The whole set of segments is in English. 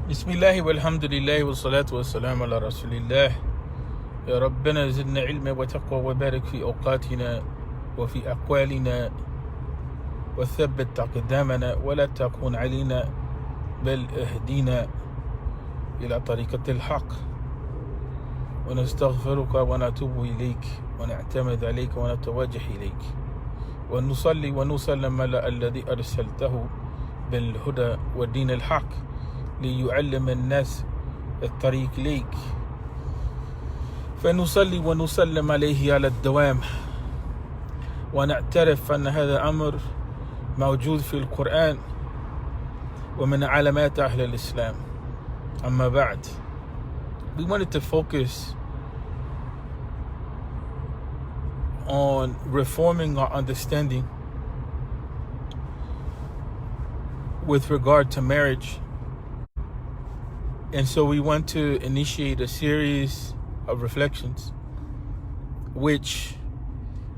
بسم الله والحمد لله والصلاة والسلام على رسول الله. يا ربنا زدنا علما وتقوى وبارك في أوقاتنا وفي أقوالنا وثبت أقدامنا ولا تكون علينا بل اهدينا إلى طريقة الحق ونستغفرك ونتوب إليك ونعتمد عليك ونتوجه إليك ونصلي ونسلم على الذي أرسلته بالهدى والدين الحق ليعلم الناس الطريق ليك، فنصلي ونسلم عليه على الدوام ونعترف أن هذا أمر موجود في القرآن ومن علامات أهل الإسلام. أما بعد, we wanted to focus on reforming our understanding with regard to marriage. And so we want to initiate a series of reflections which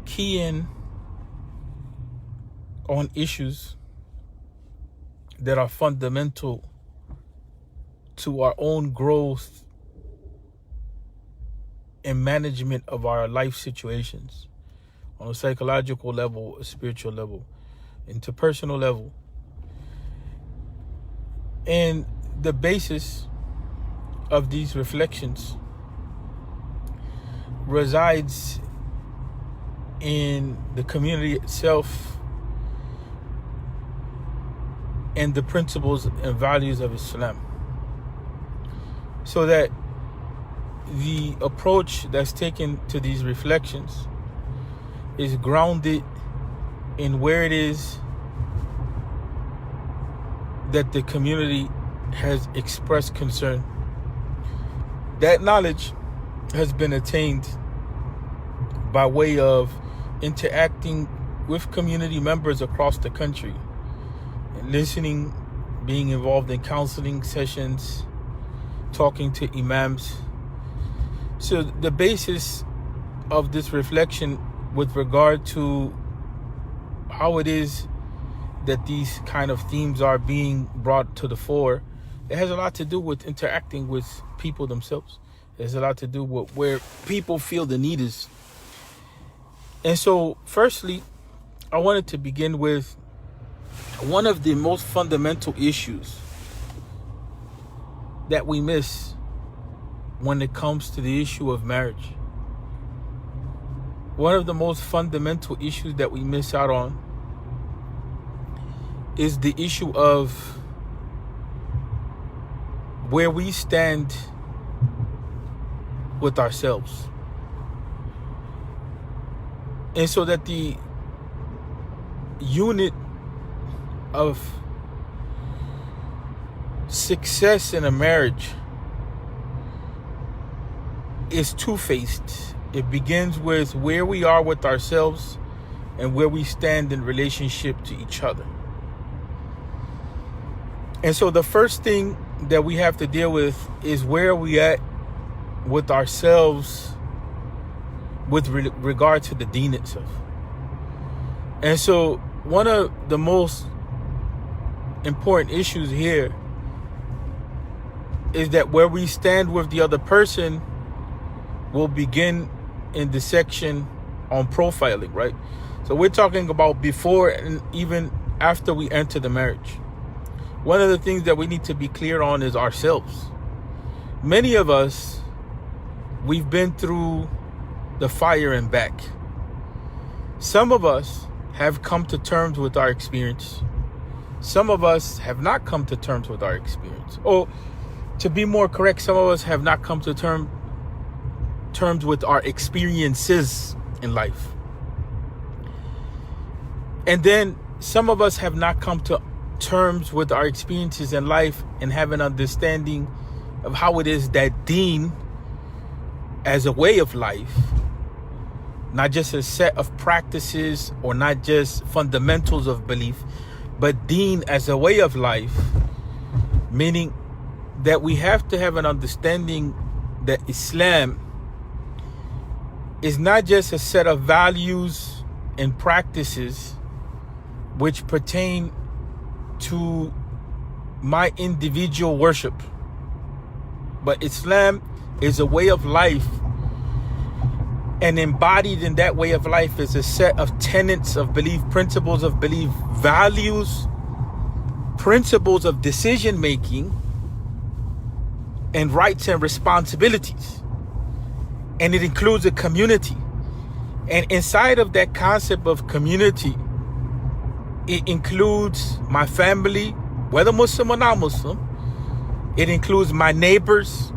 key in on issues that are fundamental to our own growth and management of our life situations on a psychological level, a spiritual level, interpersonal level. And the basis of these reflections resides in the community itself and the principles and values of Islam, so that the approach that's taken to these reflections is grounded in where it is that the community has expressed concern. That knowledge has been attained by way of interacting with community members across the country, and listening, being involved in counseling sessions, talking to imams. So the basis of this reflection with regard to how it is that these kind of themes are being brought to the fore, it has a lot to do with interacting with people themselves. It has a lot to do with where people feel the need is. And so, firstly, I wanted to begin with one of the most fundamental issues that we miss when it comes to the issue of marriage. One of the most fundamental issues that we miss out on is the issue of where we stand with ourselves. And so that the unit of success in a marriage is two-faced. It begins with where we are with ourselves and where we stand in relationship to each other. And so the first thing that we have to deal with is where are we at with ourselves with regard to the deen itself. And so one of the most important issues here is that where we stand with the other person will begin in the section on profiling, right? So we're talking about before and even after we enter the marriage. One of the things that we need to be clear on is ourselves. Many of us, we've been through the fire and back. Some of us have come to terms with our experience. Some of us have not come to terms with our experience. Or to be more correct, some of us have not come to terms with our experiences in life. And then some of us have not come to terms with our experiences in life and have an understanding of how it is that deen as a way of life, not just a set of practices or not just fundamentals of belief, but deen as a way of life, meaning that we have to have an understanding that Islam is not just a set of values and practices which pertain to my individual worship, But Islam is a way of life, and embodied in that way of life is a set of tenets of belief, principles of belief, values, principles of decision making, and rights and responsibilities. And it includes a community. And inside of that concept of community, it includes my family, whether Muslim or non-Muslim. It includes my neighbors,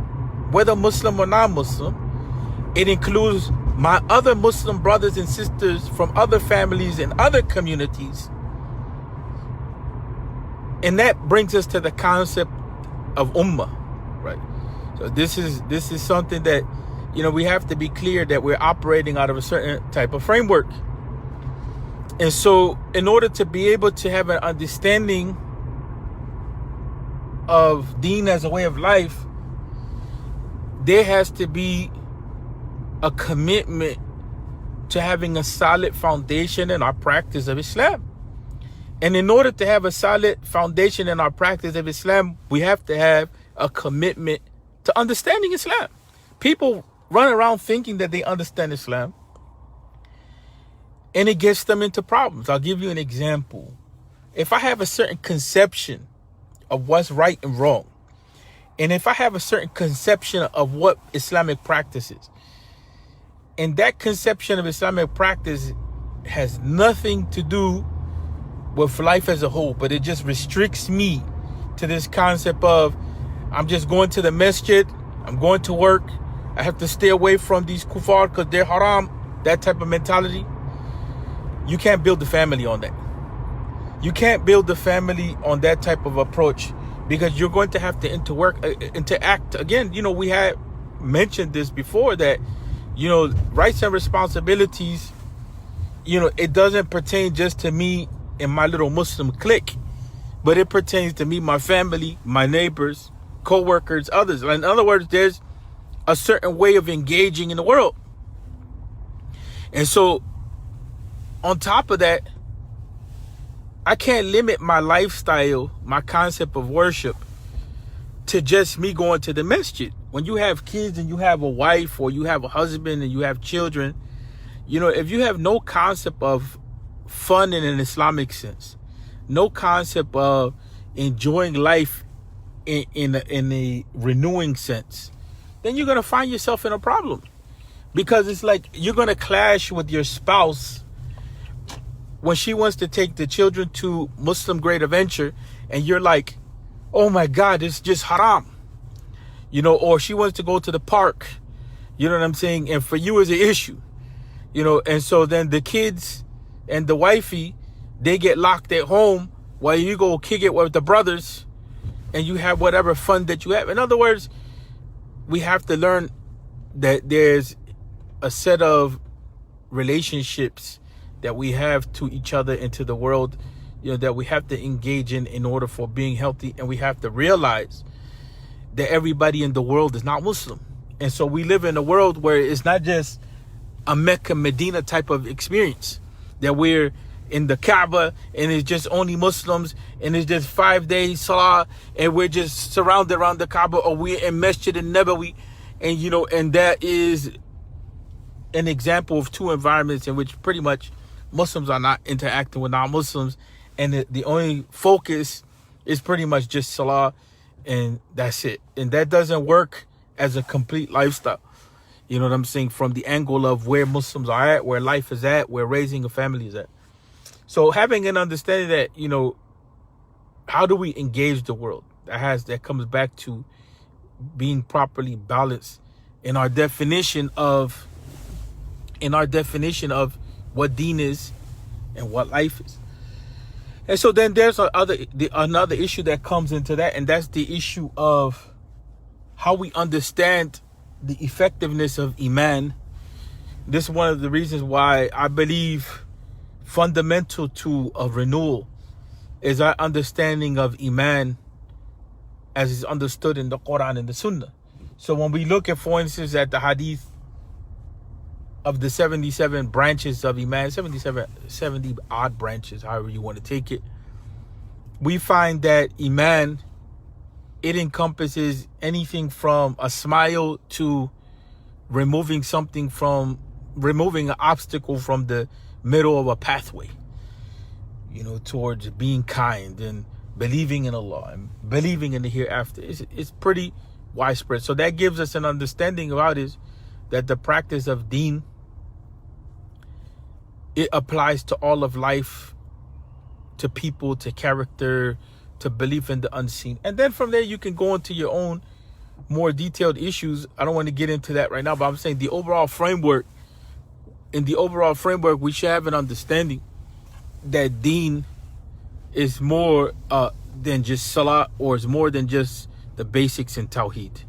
whether Muslim or non-Muslim. It includes my other Muslim brothers and sisters from other families and other communities. And that brings us to the concept of ummah, right? So this is something that, we have to be clear that we're operating out of a certain type of framework. And so in order to be able to have an understanding of deen as a way of life, there has to be a commitment to having a solid foundation in our practice of Islam. And in order to have a solid foundation in our practice of Islam, we have to have a commitment to understanding Islam. People run around thinking that they understand Islam, and it gets them into problems. I'll give you an example. If I have a certain conception of what's right and wrong, and if I have a certain conception of what Islamic practice is, and that conception of Islamic practice has nothing to do with life as a whole, but it just restricts me to this concept of, I'm just going to the masjid, I'm going to work, I have to stay away from these kuffar because they're haram, that type of mentality. You can't build a family on that. You can't build a family on that type of approach, because you're going to have to interact. Again, we had mentioned this before, that, rights and responsibilities, it doesn't pertain just to me and my little Muslim clique, but it pertains to me, my family, my neighbors, co-workers, others. In other words, there's a certain way of engaging in the world. And so on top of that, I can't limit my lifestyle, my concept of worship, to just me going to the masjid. When you have kids and you have a wife, or you have a husband and you have children, if you have no concept of fun in an Islamic sense, no concept of enjoying life in a renewing sense, then you're going to find yourself in a problem. Because it's like you're going to clash with your spouse when she wants to take the children to Muslim Great Adventure, and you're like, oh my God, it's just haram. Or she wants to go to the park, you know what I'm saying? And for you, it's an issue, and so then the kids and the wifey, they get locked at home while you go kick it with the brothers and you have whatever fun that you have. In other words, we have to learn that there's a set of relationships that we have to each other and to the world, that we have to engage in order for being healthy. And we have to realize that everybody in the world is not Muslim. And so we live in a world where it's not just a Mecca, Medina type of experience, that we're in the Kaaba and it's just only Muslims and it's just 5 days salah and we're just surrounded around the Kaaba, or we're in Masjid al-Nabawi, and and that is an example of two environments in which pretty much Muslims are not interacting with non-Muslims, and the only focus is pretty much just salah, and that's it. And that doesn't work as a complete lifestyle. You know what I'm saying? From the angle of where Muslims are at, where life is at, where raising a family is at. So having an understanding that, how do we engage the world? That comes back to being properly balanced in our definition of what deen is and what life is. And so then there's another issue that comes into that, and that's the issue of how we understand the effectiveness of Iman. This is one of the reasons why I believe fundamental to a renewal is our understanding of Iman as is understood in the Quran and the Sunnah. So when we look at, for instance, at the hadith of the 77 branches of Iman, 70 odd branches, however you want to take it, we find that Iman it encompasses anything from a smile to removing an obstacle from the middle of a pathway, towards being kind and believing in Allah and believing in the hereafter. It's pretty widespread. So that gives us an understanding about it, that the practice of deen, it applies to all of life, to people, to character, to belief in the unseen. And then from there, you can go into your own more detailed issues. I don't want to get into that right now, but I'm saying in the overall framework, we should have an understanding that deen is more than just salah, or is more than just the basics in tawheed.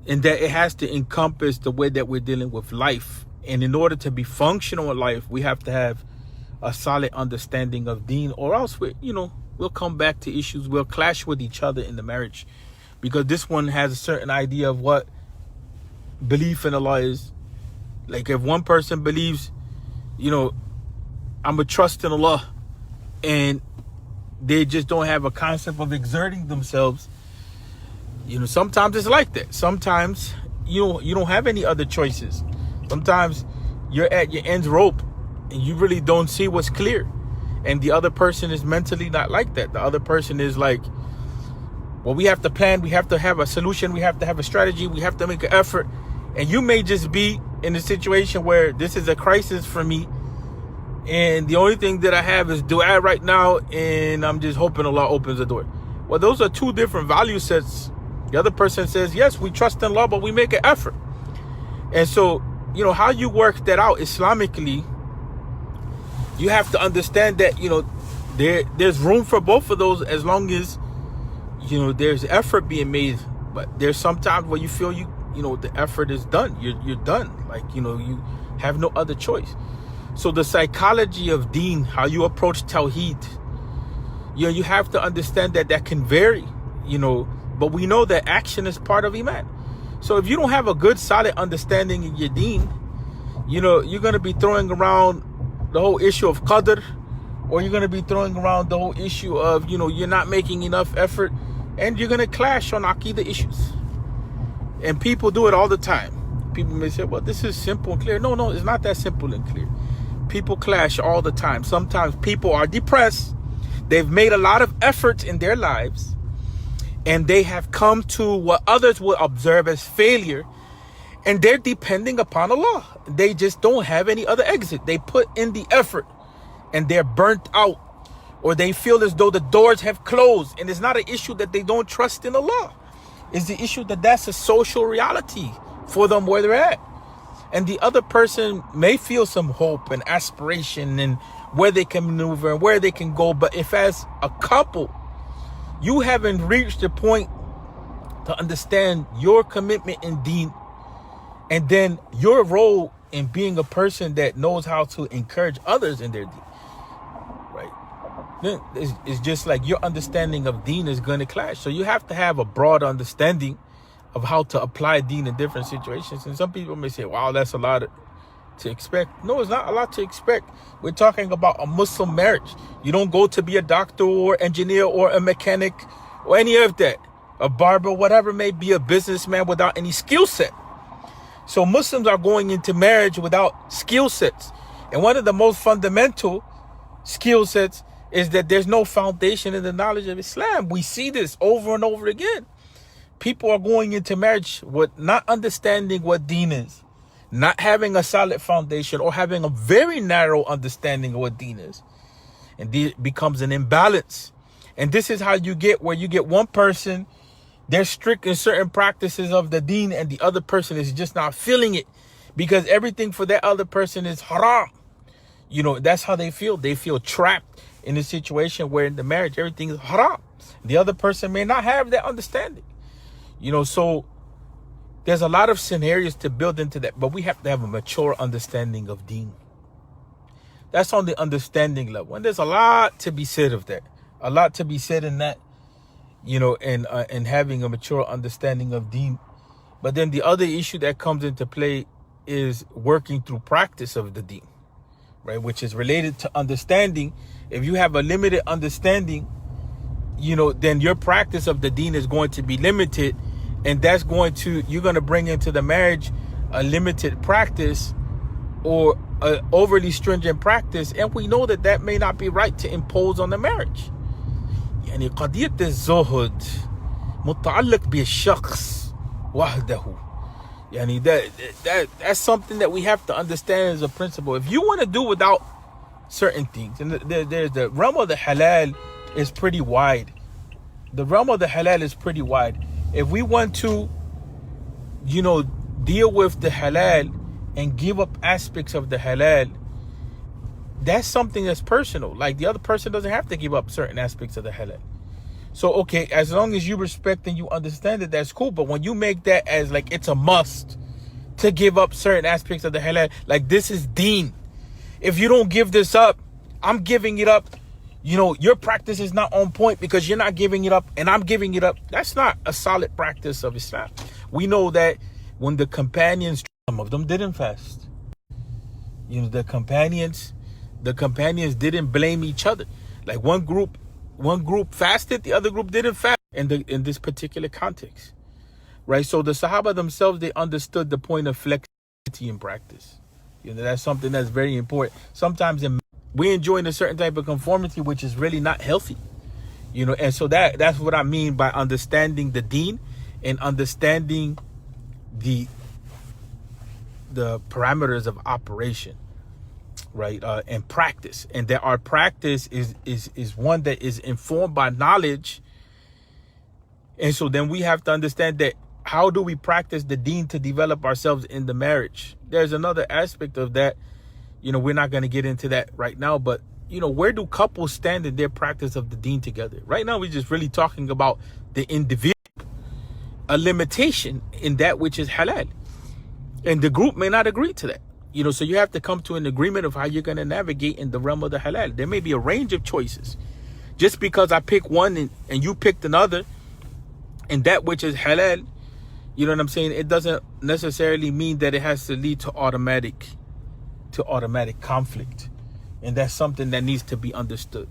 And that it has to encompass the way that we're dealing with life. And in order to be functional in life, we have to have a solid understanding of deen, or else we'll come back to issues. We'll clash with each other in the marriage, because this one has a certain idea of what belief in Allah is. Like if one person believes, I'm a trust in Allah, and they just don't have a concept of exerting themselves, sometimes it's like that. Sometimes you don't have any other choices. Sometimes you're at your end's rope and you really don't see what's clear. And the other person is mentally not like that. The other person is like, well, we have to plan, we have to have a solution, we have to have a strategy, we have to make an effort. And you may just be in a situation where this is a crisis for me, and the only thing that I have is dua right now, and I'm just hoping Allah opens the door. Well, those are two different value sets. The other person says, yes, we trust in Allah, but we make an effort. And so, how you work that out Islamically, you have to understand that, there's room for both of those, as long as, there's effort being made. But there's sometimes where you feel the effort is done. You're done. Like, you have no other choice. So the psychology of deen, how you approach tawheed, you have to understand that can vary, but we know that action is part of iman. So if you don't have a good, solid understanding of your deen, you're going to be throwing around the whole issue of qadr, or you're going to be throwing around the whole issue of, you're not making enough effort, and you're going to clash on Aqidah issues. And people do it all the time. People may say, well, this is simple and clear. No, it's not that simple and clear. People clash all the time. Sometimes people are depressed. They've made a lot of efforts in their lives, and they have come to what others would observe as failure, and they're depending upon Allah. They just don't have any other exit. They put in the effort, and they're burnt out, or they feel as though the doors have closed. And it's not an issue that they don't trust in Allah. It's the issue that that's a social reality for them where they're at. And the other person may feel some hope and aspiration and where they can maneuver and where they can go. But if as a couple, you haven't reached the point to understand your commitment in deen, and then your role in being a person that knows how to encourage others in their deen, right? Then it's just like your understanding of deen is going to clash. So you have to have a broad understanding of how to apply deen in different situations. And some people may say, wow, that's a lot to expect. No, it's not a lot to expect. We're talking about a Muslim marriage. You don't go to be a doctor or engineer or a mechanic or any of that, a barber, whatever may be, a businessman without any skill set. So Muslims are going into marriage without skill sets. And one of the most fundamental skill sets is that there's no foundation in the knowledge of Islam. We see this over and over again. People are going into marriage with not understanding what deen is, not having a solid foundation, or having a very narrow understanding of what deen is. And it becomes an imbalance. And this is how you get where you get one person, they're strict in certain practices of the deen, and the other person is just not feeling it because everything for that other person is haram. That's how they feel. They feel trapped in a situation where in the marriage, everything is haram. The other person may not have that understanding. So there's a lot of scenarios to build into that, but we have to have a mature understanding of deen. That's on the understanding level. And there's a lot to be said of that. A lot to be said in that, and having a mature understanding of deen. But then the other issue that comes into play is working through practice of the deen, right? Which is related to understanding. If you have a limited understanding, then your practice of the deen is going to be limited, and you're going to bring into the marriage a limited practice or an overly stringent practice, and we know that may not be right to impose on the marriage. يعني قضية الزهد متعلق بالشخص وحده. يعني that's something that we have to understand as a principle. If you want to do without certain things, and there's the realm of the halal is pretty wide. The realm of the halal is pretty wide. If we want to, deal with the halal and give up aspects of the halal, that's something that's personal. Like, the other person doesn't have to give up certain aspects of the halal. So, okay, as long as you respect and you understand it, that's cool. But when you make that as like it's a must to give up certain aspects of the halal, like this is deen. If you don't give this up, I'm giving it up. Your practice is not on point because you're not giving it up and I'm giving it up. That's not a solid practice of Islam. We know that when the companions, some of them didn't fast. The companions didn't blame each other. Like one group fasted, the other group didn't fast in this particular context. Right? So the Sahaba themselves, they understood the point of flexibility in practice. That's something that's very important. Sometimes we enjoy a certain type of conformity, which is really not healthy. And so that's what I mean by understanding the deen and understanding the parameters of operation, right? And practice. And that our practice is one that is informed by knowledge. And so then we have to understand that how do we practice the deen to develop ourselves in the marriage? There's another aspect of that. We're not going to get into that right now, but where do couples stand in their practice of the deen together? Right now, we're just really talking about the individual, a limitation in that which is halal. And the group may not agree to that. So you have to come to an agreement of how you're going to navigate in the realm of the halal. There may be a range of choices. Just because I pick one and you picked another, and that which is halal, you know what I'm saying? It doesn't necessarily mean that it has to lead to automatic conflict. And that's something that needs to be understood.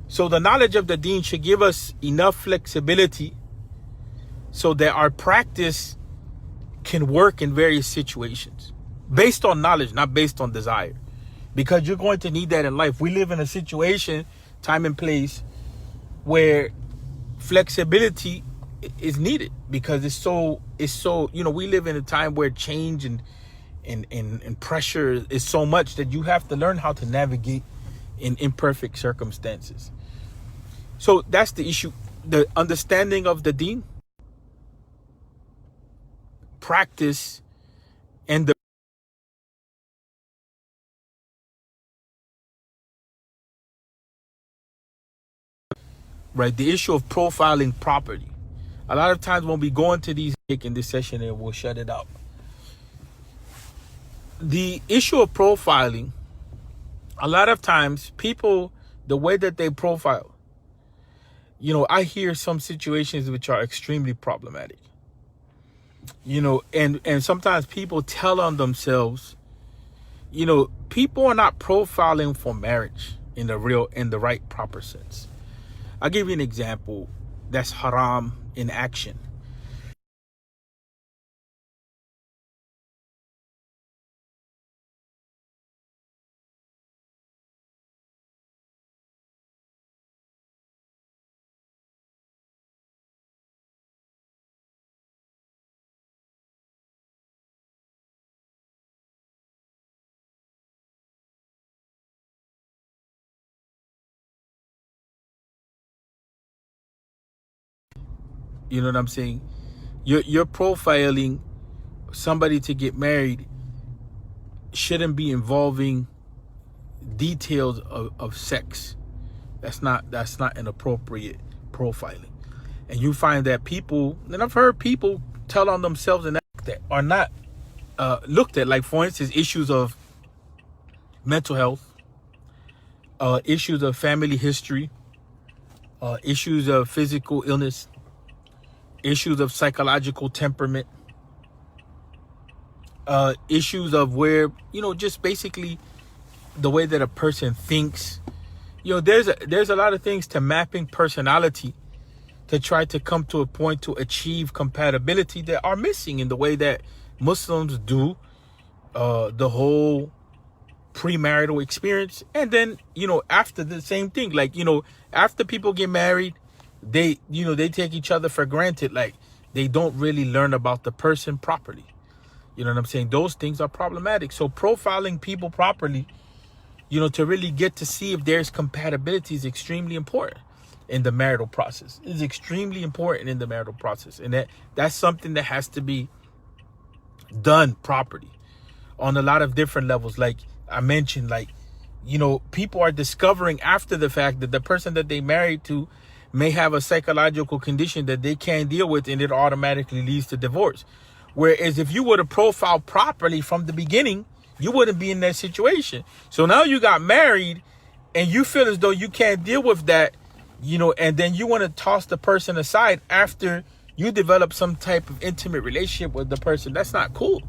So the knowledge of the deen should give us enough flexibility so that our practice can work in various situations based on knowledge, not based on desire, because you're going to need that in life. We live in a situation, time and place, where flexibility is needed because it's so we live in a time where change and pressure is so much that you have to learn how to navigate in imperfect circumstances. So that's the issue, the understanding of the deen, practice, and the issue of profiling property. A lot of times when we go into these in this session, and we'll shut it out. The issue of profiling, a lot of times people, the way that they profile, I hear some situations which are extremely problematic. And sometimes people tell on themselves, people are not profiling for marriage in the right proper sense. I'll give you an example that's haram in action. You know what I'm saying? You're profiling somebody to get married shouldn't be involving details of sex. That's not an appropriate profiling. And you find that people, and I've heard people tell on themselves and that are not looked at, like for instance, issues of mental health, issues of family history, issues of physical illness, issues of psychological temperament, issues of where, just basically the way that a person thinks. There's a lot of things to mapping personality to try to come to a point to achieve compatibility that are missing in the way that Muslims do the whole premarital experience. And then, after the same thing, like, after people get married, they take each other for granted. Like, they don't really learn about the person properly. You know what I'm saying? Those things are problematic. So profiling people properly, to really get to see if there's compatibility is extremely important in the marital process. It's extremely important in the marital process. And that's something that has to be done properly on a lot of different levels. Like I mentioned, people are discovering after the fact that the person that they married to may have a psychological condition that they can't deal with, and it automatically leads to divorce. Whereas if you were to profile properly from the beginning, you wouldn't be in that situation. So now you got married and you feel as though you can't deal with that, and then you want to toss the person aside after you develop some type of intimate relationship with the person. That's not cool.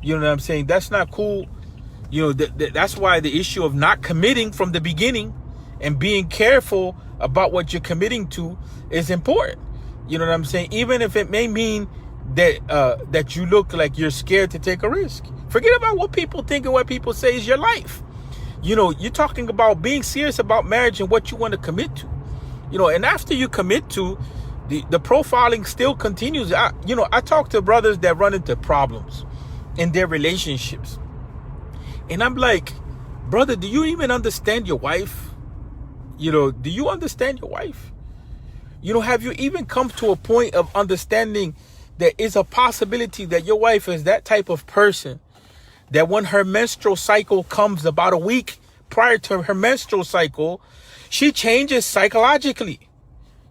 You know what I'm saying? That's not cool. That's why the issue of not committing from the beginning and being careful about what you're committing to is important. You know what I'm saying? Even if it may mean that you look like you're scared to take a risk. Forget about what people think and what people say is your life. You're talking about being serious about marriage and what you want to commit to. And after you commit to, the profiling still continues. I talk to brothers that run into problems in their relationships. And I'm like, brother, do you even understand your wife? Do you understand your wife? Have you even come to a point of understanding there is a possibility that your wife is that type of person that when her menstrual cycle comes about a week prior to her menstrual cycle, she changes psychologically.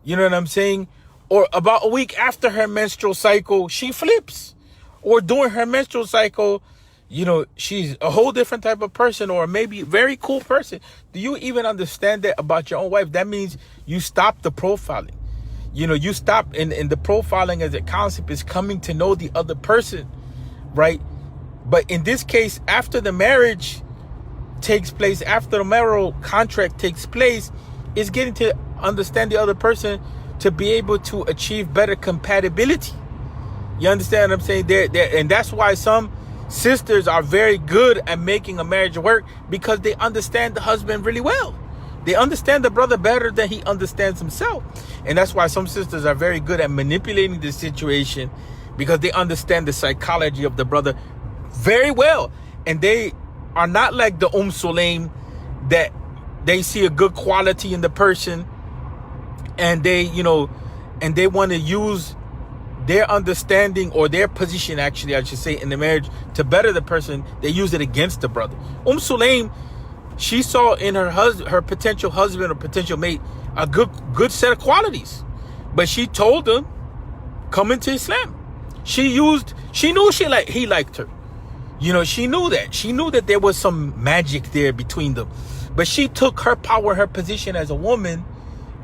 You know what I'm saying? Or about a week after her menstrual cycle, she flips. Or during her menstrual cycle, she's a whole different type of person, or maybe very cool person. Do you even understand that about your own wife? That means you stop the profiling. You stop, and the profiling as a concept is coming to know the other person, right? But in this case, after the marriage takes place, after the marital contract takes place, is getting to understand the other person to be able to achieve better compatibility. You understand what I'm saying? And that's why some sisters are very good at making a marriage work, because they understand the husband really well. They understand the brother better than he understands himself. And that's why some sisters are very good at manipulating the situation, because they understand the psychology of the brother very well. And they are not like the Sulaim, that they see a good quality in the person and they want to use their understanding or their position, actually, I should say, in the marriage to better the person. They use it against the brother. Sulaim, she saw in her potential husband or potential mate a good set of qualities, but she told him, come into Islam. She knew he liked her. She knew that there was some magic there between them, but she took her power, her position as a woman,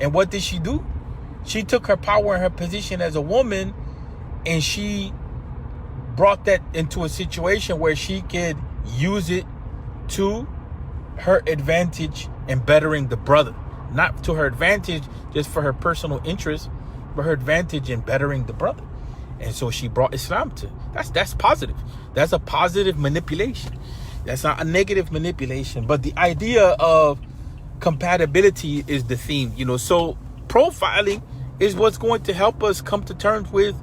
and what did she do? She took her power and her position as a woman, and she brought that into a situation where she could use it to her advantage in bettering the brother. Not to her advantage just for her personal interest, but her advantage in bettering the brother. And so she brought Islam to. That's positive. That's a positive manipulation. That's not a negative manipulation. But the idea of compatibility is the theme. So profiling is what's going to help us come to terms with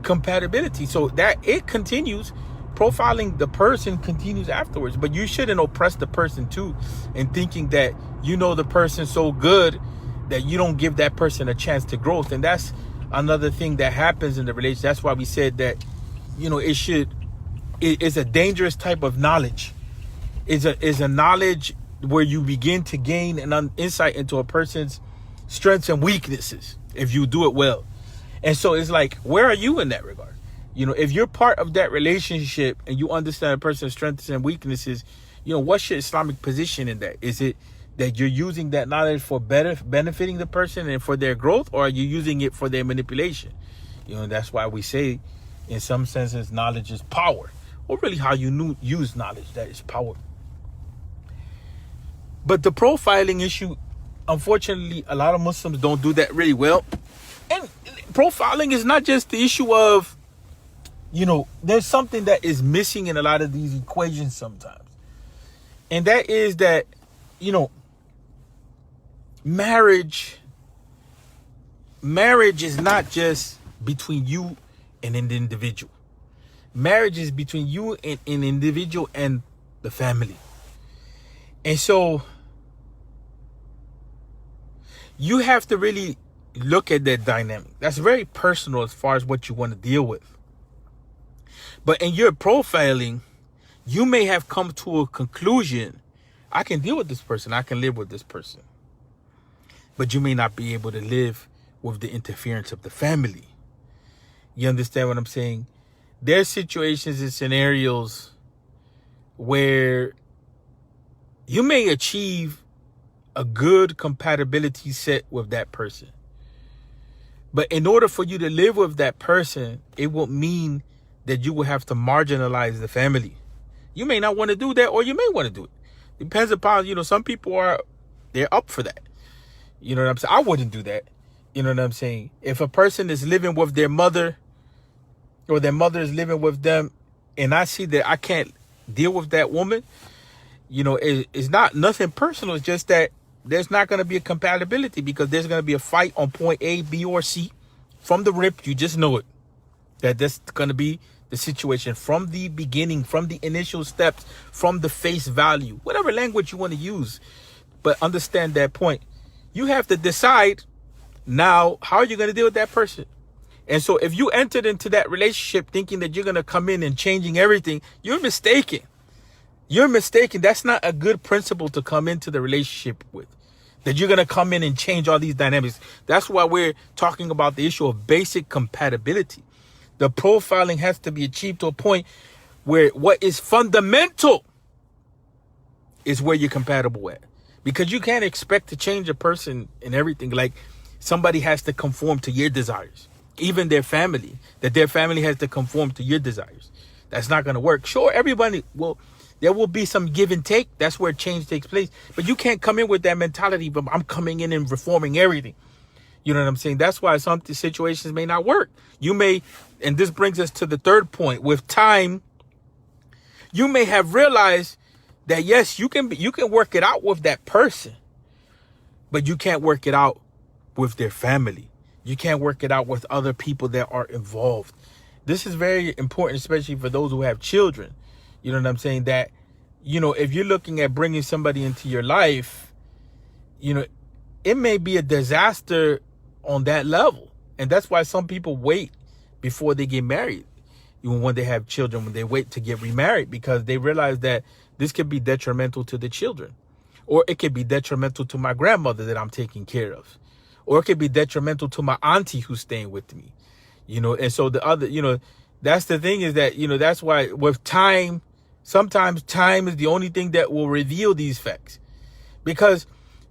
compatibility. So that it continues. Profiling the person continues afterwards, but you shouldn't oppress the person too, in thinking that the person so good that you don't give that person a chance to growth. And that's another thing that happens in the relationship. That's why we said that it is a dangerous type of knowledge. Is a knowledge where you begin to gain an insight into a person's strengths and weaknesses if you do it well. And so it's like, where are you in that regard? If you're part of that relationship and you understand a person's strengths and weaknesses, what's your Islamic position in that? Is it that you're using that knowledge for benefiting the person and for their growth, or are you using it for their manipulation? That's why we say, in some senses, knowledge is power, or really how you use knowledge, that is power. But the profiling issue, unfortunately, a lot of Muslims don't do that really well. And profiling is not just the issue of, there's something that is missing in a lot of these equations sometimes. And that is that, marriage is not just between you and an individual. Marriage is between you and an individual and the family. And so you have to really look at that dynamic. That's very personal as far as what you want to deal with. But in your profiling, you may have come to a conclusion. I can deal with this person. I can live with this person. But you may not be able to live with the interference of the family. You understand what I'm saying? There's situations and scenarios where you may achieve a good compatibility set with that person. But in order for you to live with that person, it will mean that you will have to marginalize the family. You may not want to do that, or you may want to do it. Depends upon, some people they're up for that. You know what I'm saying? I wouldn't do that. You know what I'm saying? If a person is living with their mother, or their mother is living with them, and I see that I can't deal with that woman, it's not nothing personal. It's just that there's not going to be a compatibility, because there's going to be a fight on point A, B, or C from the rip. You just know it. That that's going to be the situation from the beginning, from the initial steps, from the face value, whatever language you want to use. But understand that point. You have to decide now, how are you going to deal with that person? And so if you entered into that relationship thinking that you're going to come in and changing everything, you're mistaken. You're mistaken. That's not a good principle to come into the relationship with, that you're going to come in and change all these dynamics. That's why we're talking about the issue of basic compatibility. The profiling has to be achieved to a point where what is fundamental is where you're compatible at. Because you can't expect to change a person in everything. Like, somebody has to conform to your desires. Even their family. That their family has to conform to your desires. That's not going to work. Sure, everybody will. There will be some give and take. That's where change takes place. But you can't come in with that mentality, but I'm coming in and reforming everything. You know what I'm saying? That's why some situations may not work. You may, and this brings us to the third point. With time, you may have realized that yes, you can work it out with that person, but you can't work it out with their family. You can't work it out with other people that are involved. This is very important, especially for those who have children. You know what I'm saying? That, if you're looking at bringing somebody into your life, it may be a disaster on that level. And that's why some people wait before they get married. Even when they have children, when they wait to get remarried, because they realize that this could be detrimental to the children. Or it could be detrimental to my grandmother that I'm taking care of. Or it could be detrimental to my auntie who's staying with me. And so the other, that's the thing, is that, that's why with time, sometimes time is the only thing that will reveal these facts. Because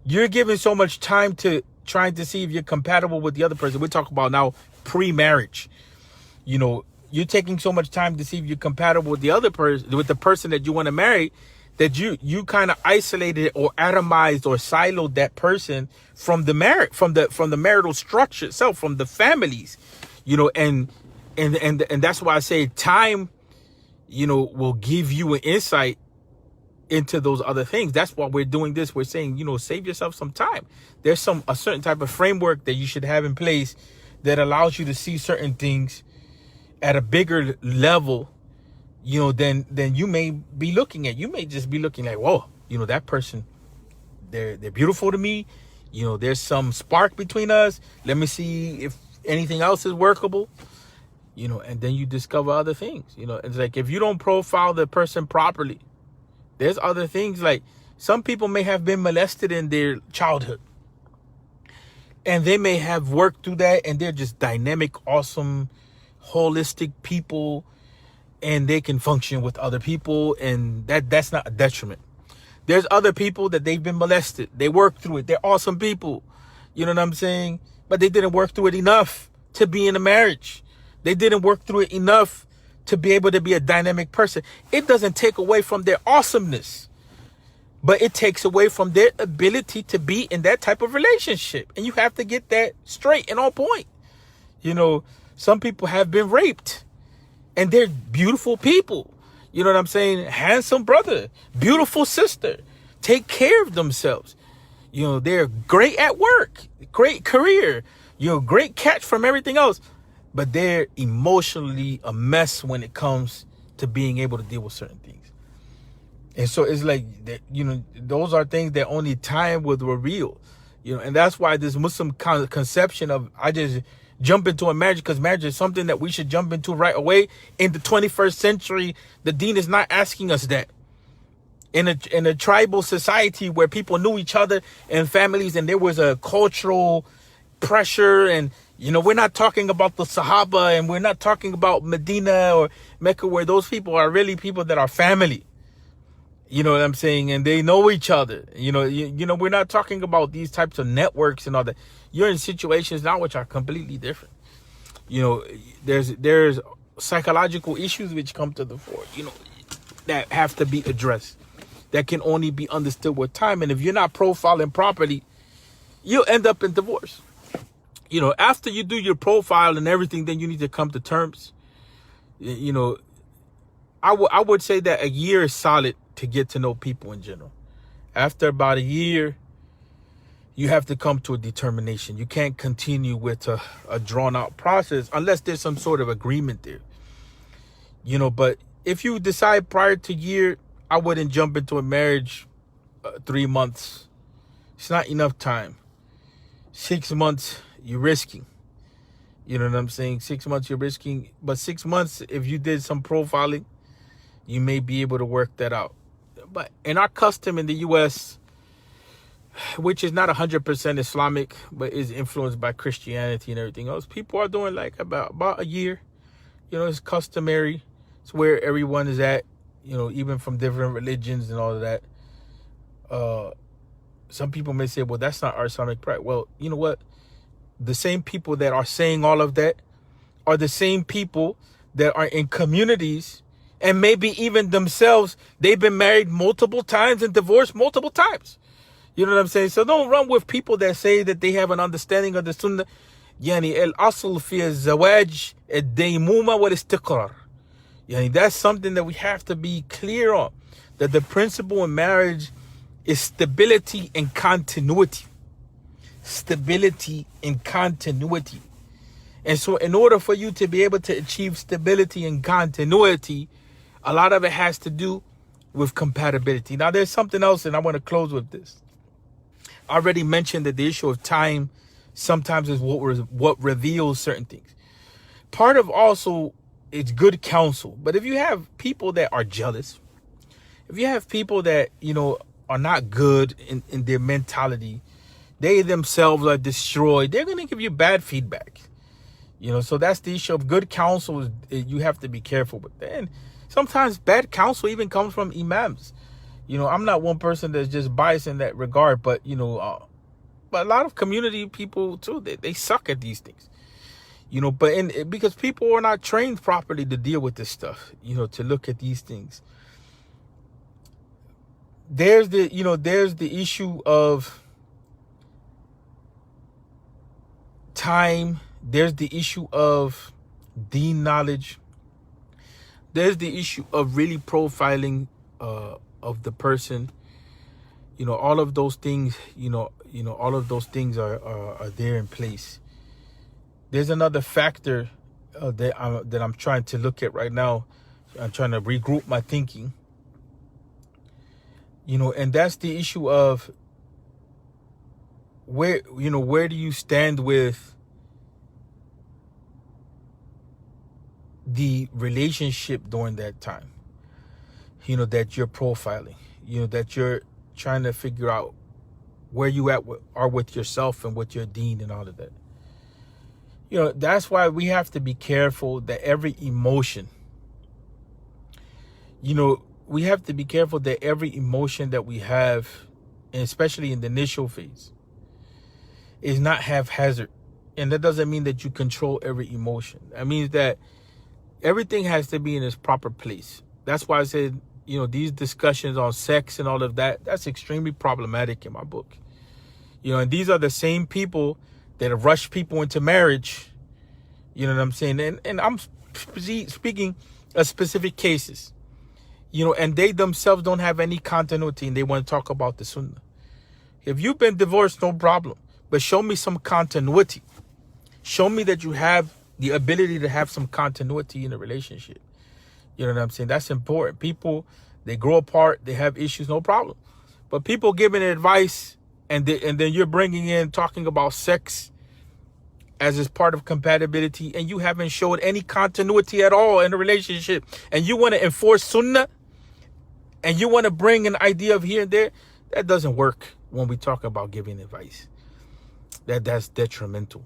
you're giving so much time to trying to see if you're compatible with the other person. We're talking about now pre-marriage. You're taking so much time to see if you're compatible with the other person, with the person that you want to marry, that you kind of isolated or atomized or siloed that person from the from the marital structure itself, from the families, and that's why I say time, will give you an insight into those other things. That's why we're doing this. We're saying, save yourself some time. There's a certain type of framework that you should have in place that allows you to see certain things at a bigger level, than you may be looking at. You may just be looking like, whoa, that person, they're beautiful to me. There's some spark between us. Let me see if anything else is workable. And then you discover other things. It's like, if you don't profile the person properly, there's other things. Like, some people may have been molested in their childhood, and they may have worked through that, and they're just dynamic, awesome, holistic people, and they can function with other people, and that's not a detriment. There's other people that they've been molested. They worked through it. They're awesome people. You know what I'm saying? But they didn't work through it enough to be in a marriage. They didn't work through it enough to be able to be a dynamic person. It doesn't take away from their awesomeness, but it takes away from their ability to be in that type of relationship. And you have to get that straight and on point. You know, some people have been raped and they're beautiful people. You know what I'm saying? Handsome brother, beautiful sister, take care of themselves. You know, they're great at work, great career, you know, great catch from everything else. But they're emotionally a mess when it comes to being able to deal with certain things. And so it's like, you know, those are things that only time will reveal. You know, and that's why this Muslim conception of I just jump into a marriage, because marriage is something that we should jump into right away. In the 21st century, the deen is not asking us that. In a tribal society where people knew each other and families, and there was a cultural pressure, and you know, we're not talking about the Sahaba, and we're not talking about Medina or Mecca, where those people are really people that are family. You know what I'm saying? And they know each other. You know, we're not talking about these types of networks and all that. You're in situations now which are completely different. You know, there's psychological issues which come to the fore, you know, that have to be addressed, that can only be understood with time. And if you're not profiling properly, you'll end up in divorce. You know, after you do your profile and everything, then you need to come to terms. You know, I would say that a year is solid to get to know people in general. After about a year, you have to come to a determination. You can't continue with a drawn out process unless there's some sort of agreement there. You know, but if you decide prior to year, I wouldn't jump into a marriage 3 months. It's not enough time. 6 months, you're risking. You know what I'm saying? 6 months, you're risking. But 6 months, if you did some profiling, you may be able to work that out. But in our custom in the U.S., which is not 100% Islamic, but is influenced by Christianity and everything else, people are doing like about a year. You know, it's customary. It's where everyone is at, you know, even from different religions and all of that. Some people may say, well, that's not our Islamic practice. Well, you know what? The same people that are saying all of that are the same people that are in communities, and maybe even themselves, they've been married multiple times and divorced multiple times. You know what I'm saying? So don't run with people that say that they have an understanding of the Sunnah. Yani al-asl fi al-zawaj al-daymuma wal-istiqrar. Yani that's something that we have to be clear on. That the principle in marriage is stability and continuity. Stability and continuity. And so in order for you to be able to achieve stability and continuity, a lot of it has to do with compatibility. Now, there's something else, and I want to close with this. I already mentioned that the issue of time sometimes is what reveals certain things. Part of also it's good counsel. But if you have people that are jealous, if you have people that, you know, are not good in their mentality, they themselves are destroyed, they're going to give you bad feedback. You know, so that's the issue of good counsel. You have to be careful with that. And sometimes bad counsel even comes from imams. You know, I'm not one person that's just biased in that regard, but, you know, but a lot of community people too, they suck at these things. You know, but because people are not trained properly to deal with this stuff, you know, to look at these things. There's the issue of time. There's the issue of deen knowledge. There's the issue of really profiling of the person. You know, all of those things, all of those things are there in place. There's another factor that I'm trying to look at right now. I'm trying to regroup my thinking. You know, and that's the issue of where do you stand with the relationship during that time, you know, that you're profiling, you know, that you're trying to figure out where you are with yourself and with your deen and all of that. You know, that's why we have to be careful that every emotion, you know, we have to be careful that every emotion that we have, and especially in the initial phase, is not haphazard. And that doesn't mean that you control every emotion. That means that everything has to be in its proper place. That's why I said, you know, these discussions on sex and all of that, that's extremely problematic in my book. You know, and these are the same people that have rushed people into marriage You know what I'm saying? And I'm speaking of specific cases. You know, and they themselves don't have any continuity and they want to talk about the sunnah. If you've been divorced, no problem. But show me some continuity. Show me that you have the ability to have some continuity in a relationship. You know what I'm saying? That's important. People, they grow apart, they have issues, no problem. But people giving advice and then you're bringing in talking about sex as is part of compatibility, and you haven't showed any continuity at all in a relationship, and you want to enforce sunnah, and you want to bring an idea of here and there, that doesn't work when we talk about giving advice. That's detrimental,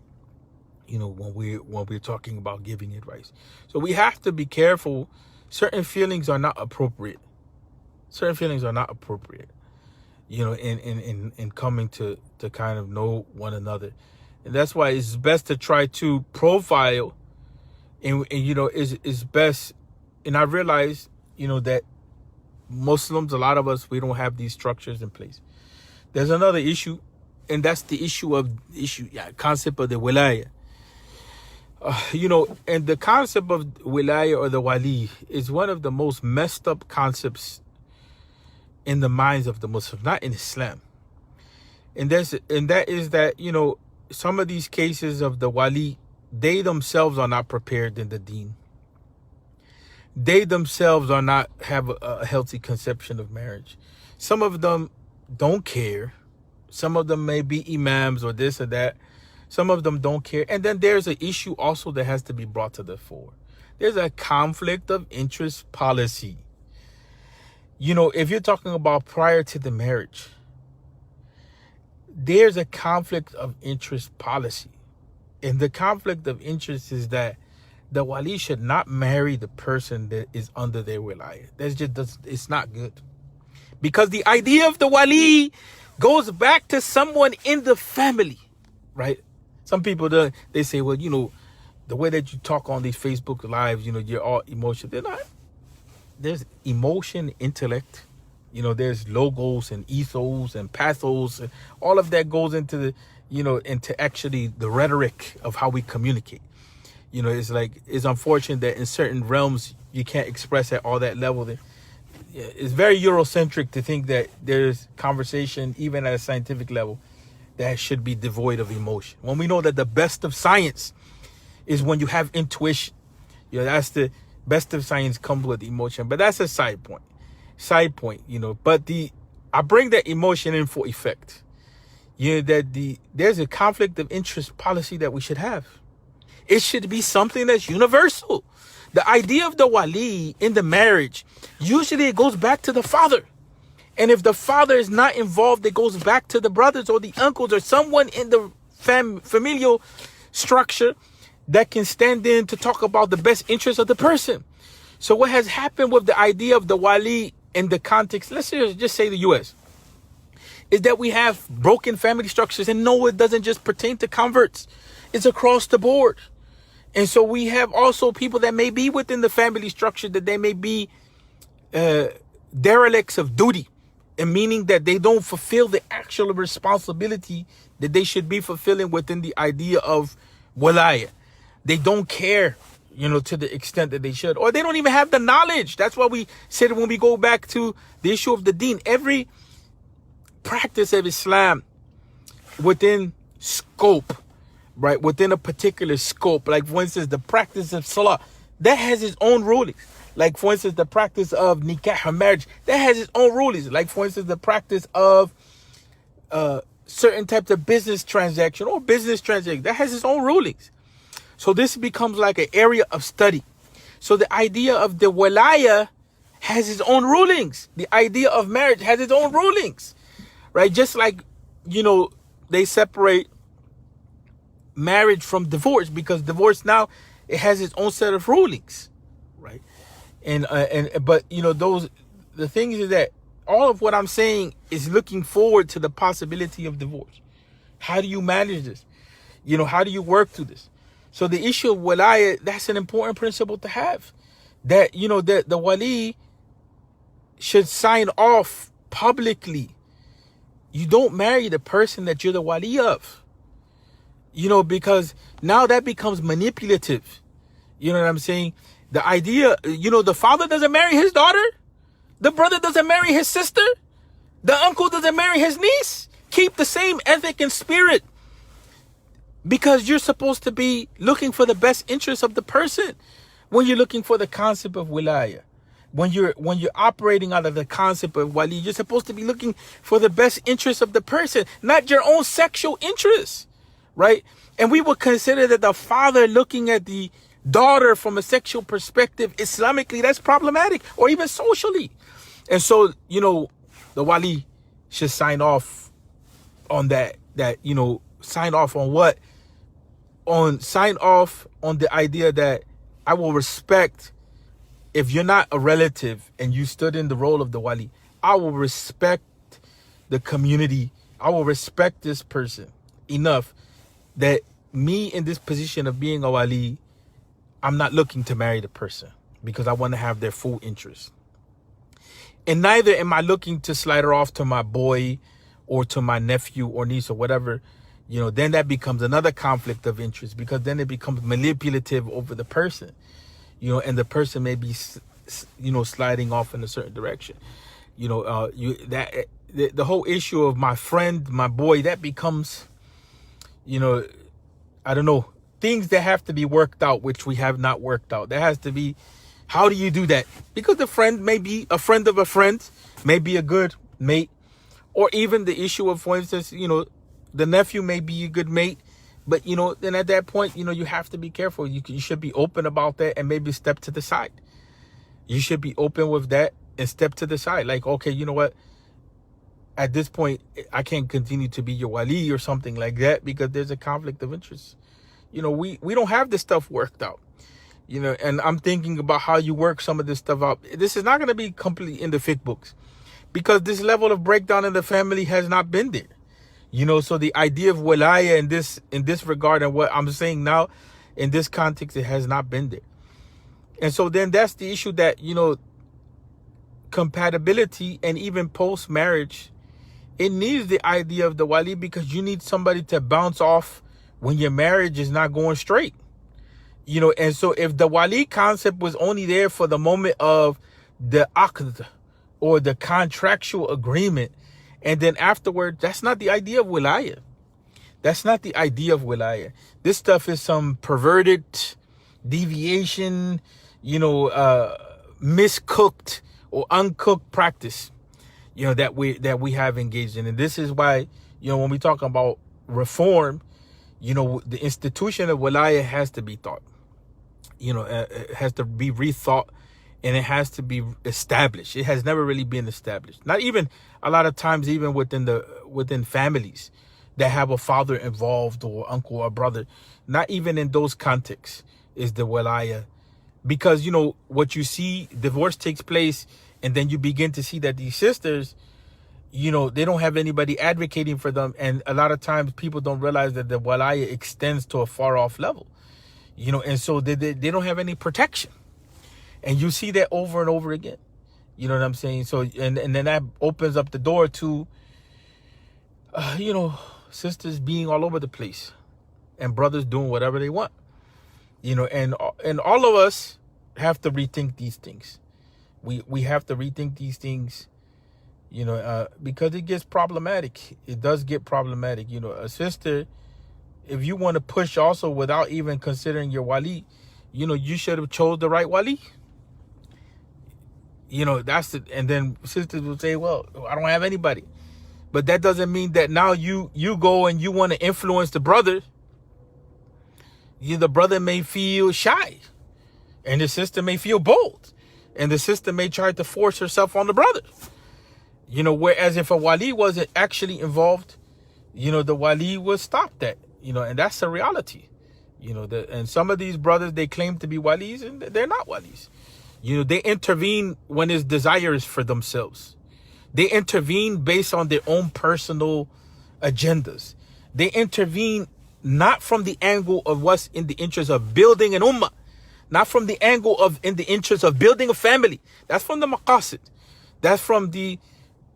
you know, when we're talking about giving advice. So we have to be careful. Certain feelings are not appropriate. Certain feelings are not appropriate, you know, in coming to kind of know one another. And that's why it's best to try to profile and you know, is best. And I realize, you know, that Muslims, a lot of us, we don't have these structures in place. There's another issue, and that's the concept of the wilaya. You know, and the concept of wilaya or the wali is one of the most messed up concepts in the minds of the Muslims, not in Islam. And that is that, you know, some of these cases of the wali, they themselves are not prepared in the deen. They themselves are not have a healthy conception of marriage. Some of them don't care. Some of them may be imams or this or that. Some of them don't care. And then there's an issue also that has to be brought to the fore. There's a conflict of interest policy. You know, if you're talking about prior to the marriage, there's a conflict of interest policy. And the conflict of interest is that the wali should not marry the person that is under their wilayah. It's not good. Because the idea of the wali goes back to someone in the family, right? Some people, they say, well, you know, the way that you talk on these Facebook lives, you know, you're all emotional. They're not. There's emotion, intellect. You know, there's logos and ethos and pathos. And all of that goes into the, you know, into actually the rhetoric of how we communicate. You know, it's unfortunate that in certain realms you can't express at all that level. It's very Eurocentric to think that there's conversation, even at a scientific level, that should be devoid of emotion. When we know that the best of science is when you have intuition. You know, that's the best of science comes with emotion. But that's a side point, you know. But I bring that emotion in for effect. You know, that there's a conflict of interest policy that we should have. It should be something that's universal. The idea of the wali in the marriage, usually it goes back to the father. And if the father is not involved, it goes back to the brothers or the uncles or someone in the familial structure that can stand in to talk about the best interest of the person. So what has happened with the idea of the wali in the context, let's just say the U.S., is that we have broken family structures. And no, it doesn't just pertain to converts. It's across the board. And so we have also people that may be within the family structure, that they may be derelicts of duty, and meaning that they don't fulfill the actual responsibility that they should be fulfilling within the idea of walaya. They don't care, you know, to the extent that they should, or they don't even have the knowledge. That's why we said when we go back to the issue of the deen, every practice of Islam within scope, right, within a particular scope, like for instance, the practice of salah, that has its own rulings. Like for instance, the practice of nikah or marriage, that has its own rulings. Like for instance, the practice of certain types of business transaction or business transaction, that has its own rulings. So this becomes like an area of study. So the idea of the walaya has its own rulings. The idea of marriage has its own rulings, right? Just like, you know, they separate marriage from divorce, because divorce now, it has its own set of rulings, right? But you know, the thing is that all of what I'm saying is looking forward to the possibility of divorce. How do you manage this? You know, how do you work through this? So the issue of walaya, that's an important principle to have. That, you know, that the wali should sign off publicly. You don't marry the person that you're the wali of. because now that becomes manipulative. You know what I'm saying? The idea, the father doesn't marry his daughter. The brother doesn't marry his sister. The uncle doesn't marry his niece. Keep the same ethic and spirit, because you're supposed to be looking for the best interest of the person when you're looking for the concept of wilaya. When you're operating out of the concept of wali, you're supposed to be looking for the best interest of the person, not your own sexual interests, right? And we would consider that the father looking at the daughter from a sexual perspective, Islamically, that's problematic, or even socially. And so, the wali should sign off on that, sign off on what? Sign off on the idea that I will respect, if you're not a relative and you stood in the role of the wali, I will respect the community. I will respect this person enough that me in this position of being a wali, I'm not looking to marry the person because I want to have their full interest. And neither am I looking to slide her off to my boy or to my nephew or niece or whatever. Then that becomes another conflict of interest, because then it becomes manipulative over the person, and the person may be, sliding off in a certain direction. The whole issue of my friend, my boy, that becomes, I don't know, things that have to be worked out, which we have not worked out. There has to be, how do you do that? Because the friend may be a friend of a friend, may be a good mate, or even the issue of, for instance, the nephew may be a good mate, but, then at that point, you have to be careful. You should be open about that and maybe step to the side. You should be open with that and step to the side. Like, okay, you know what? At this point, I can't continue to be your wali or something like that, because there's a conflict of interest. We don't have this stuff worked out. And I'm thinking about how you work some of this stuff out. This is not going to be completely in the fiqh books, because this level of breakdown in the family has not been there. So the idea of wilaya in this regard, and what I'm saying now in this context, it has not been there. And so then that's the issue, that, compatibility, and even post-marriage, it needs the idea of the wali, because you need somebody to bounce off when your marriage is not going straight. And so if the wali concept was only there for the moment of the aqd, or the contractual agreement, and then afterward, that's not the idea of wilaya. That's not the idea of wilaya. This stuff is some perverted deviation, miscooked or uncooked practice, that we have engaged in. And this is why, when we talk about reform, the institution of wilaya has to be thought. It has to be rethought, and it has to be established. It has never really been established. Not even a lot of times, even within families that have a father involved, or uncle or brother, not even in those contexts is the wilaya. Because, what you see, divorce takes place, and then you begin to see that these sisters, they don't have anybody advocating for them. And a lot of times people don't realize that the wilaya extends to a far off level, and so they don't have any protection. And you see that over and over again. You know what I'm saying? So, and then that opens up the door to, sisters being all over the place, and brothers doing whatever they want. And all of us have to rethink these things. We have to rethink these things, because it gets problematic. It does get problematic. A sister, if you want to push also without even considering your wali, you should have chose the right wali. That's it. And then sisters will say, well, I don't have anybody. But that doesn't mean that now you go and you want to influence the brother. The brother may feel shy, and the sister may feel bold, and the sister may try to force herself on the brother. Whereas if a wali wasn't actually involved, the wali would stop that. And that's the reality. And some of these brothers, they claim to be walis, and they're not walis. They intervene when it's desires for themselves. They intervene based on their own personal agendas. They intervene not from the angle of what's in the interest of building an ummah, not from the angle of in the interest of building a family. That's from the maqasid. That's from the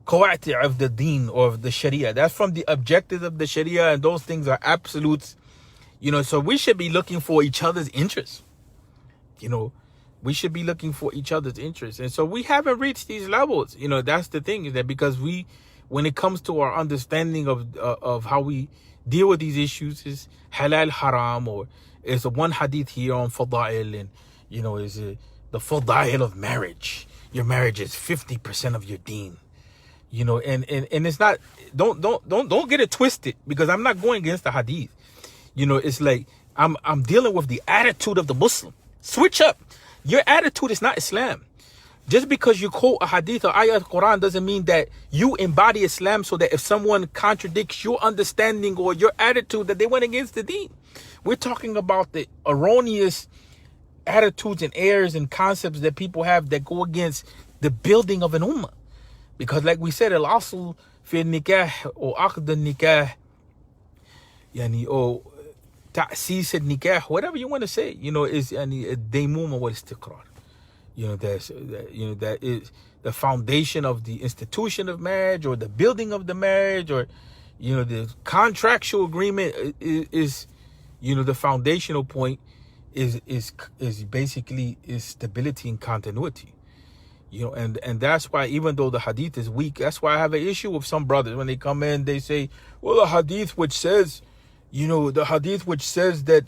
qawati' of the deen or of the sharia. That's from the objectives of the sharia, and those things are absolutes So we should be looking for each other's interests. We should be looking for each other's interests. And so we haven't reached these levels. That's the thing, is that because when it comes to our understanding of how we deal with these issues, is halal, haram, or is one hadith here on fada'il, and, is the fada'il of marriage. Your marriage is 50% of your deen. And it's not, don't get it twisted, because I'm not going against the hadith. It's like, I'm dealing with the attitude of the Muslim. Switch up. Your attitude is not Islam. Just because you quote a hadith or ayah of Quran doesn't mean that you embody Islam, so that if someone contradicts your understanding or your attitude, that they went against the deen. We're talking about the erroneous attitudes and errors and concepts that people have that go against the building of an ummah. Because like we said, al-asl fi nikah or aqd al-nikah, or ta'sis al-nikah, whatever you want to say, is daymuma wal istiqrar. That is the foundation of the institution of marriage, or the building of the marriage, or the contractual agreement is the foundational point is basically stability and continuity. And that's why, even though the hadith is weak, that's why I have an issue with some brothers when they come in, they say, well, the hadith which says that,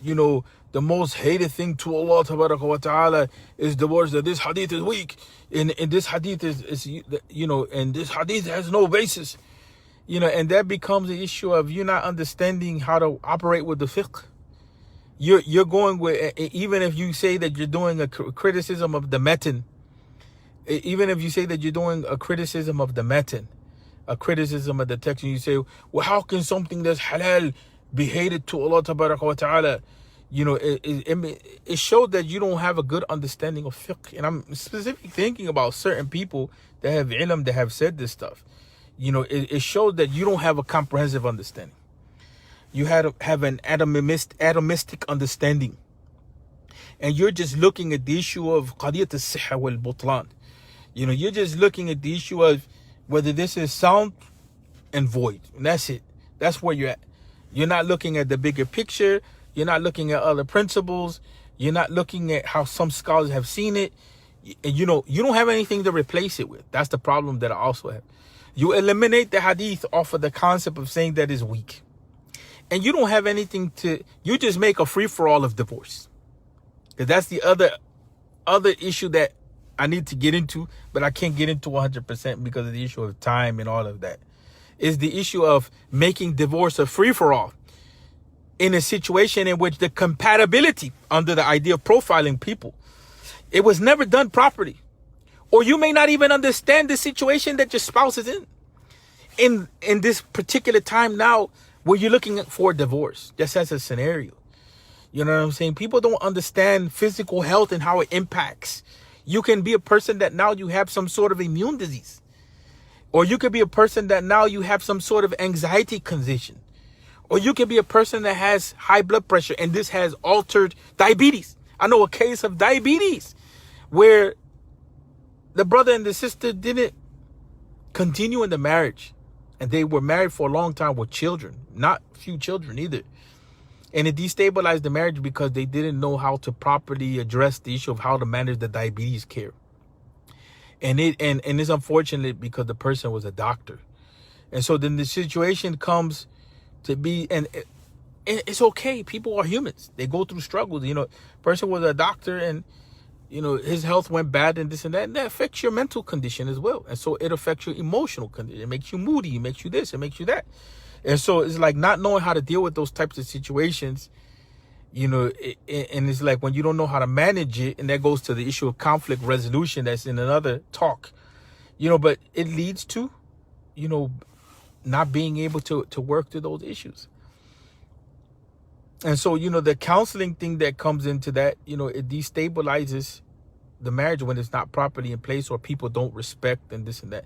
the most hated thing to Allah tabaraka wa ta'ala is divorce, that this hadith is weak, and this hadith is and this hadith has no basis, and that becomes the issue of you not understanding how to operate with the fiqh. You're going with, even if you say that you're doing a criticism of the matan, even if you say that you're doing a criticism of the matan, a criticism of the text, and you say, well, how can something that's halal be hated to Allah tabaraka wa ta'ala? It showed that you don't have a good understanding of fiqh. And I'm specifically thinking about certain people that have ilm, that have said this stuff. It showed that you don't have a comprehensive understanding. You have an atomistic understanding. And you're just looking at the issue of qadiyat al-sihha wal-butlan. You're just looking at the issue of whether this is sound and void. And that's it. That's where you're at. You're not looking at the bigger picture. You're not looking at other principles. You're not looking at how some scholars have seen it. And you don't have anything to replace it with. That's the problem that I also have. You eliminate the hadith off of the concept of saying that is weak. And you don't have anything you just make a free-for-all of divorce. Because that's the other issue that I need to get into, but I can't get into 100% because of the issue of time and all of that. Is the issue of making divorce a free-for-all in a situation in which the compatibility, under the idea of profiling people, it was never done properly. Or you may not even understand the situation that your spouse is in this particular time now, where you're looking for divorce, just as a scenario. You know what I'm saying? People don't understand physical health and how it impacts. You can be a person that now you have some sort of immune disease. Or you could be a person that now you have some sort of anxiety condition. Or you could be a person that has high blood pressure and this has altered diabetes. I know a case of diabetes where the brother and the sister didn't continue in the marriage. And they were married for a long time with children, not few children either. And it destabilized the marriage because they didn't know how to properly address the issue of how to manage the diabetes care. And it's unfortunate because the person was a doctor. And so then the situation comes to be, and it's okay. People are humans. They go through struggles. Person was a doctor and, his health went bad and this and that. And that affects your mental condition as well. And so it affects your emotional condition. It makes you moody. It makes you this. It makes you that. And so it's like not knowing how to deal with those types of situations, and it's like when you don't know how to manage it, and that goes to the issue of conflict resolution that's in another talk, but it leads to, not being able to work through those issues. And so, the counseling thing that comes into that, it destabilizes the marriage when it's not properly in place or people don't respect and this and that.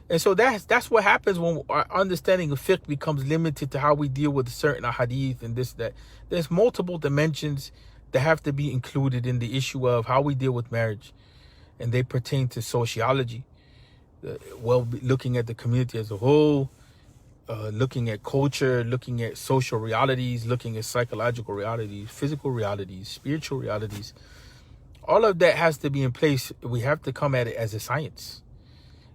And so that's what happens when our understanding of fiqh becomes limited to how we deal with certain hadith and this, that. There's multiple dimensions that have to be included in the issue of how we deal with marriage. And they pertain to sociology, looking at the community as a whole, looking at culture, looking at social realities, looking at psychological realities, physical realities, spiritual realities. All of that has to be in place. We have to come at it as a science.